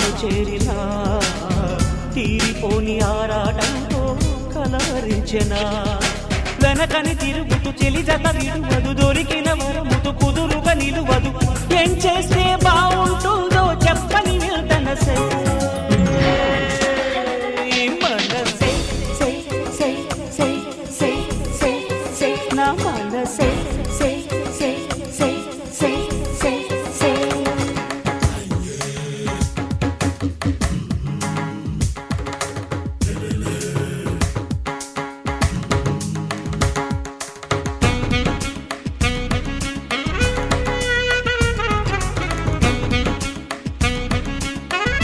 తాను చేరినా తీరిపోని ఆరాటంతో కలవరించెనా వెనకని తిరుగుతూ చెలి జత విడువదు దొరికిన వరముతు కుదురుగా నిలువదు ఏం చేస్తే బాగుంటుందో చెప్పని వెళ్త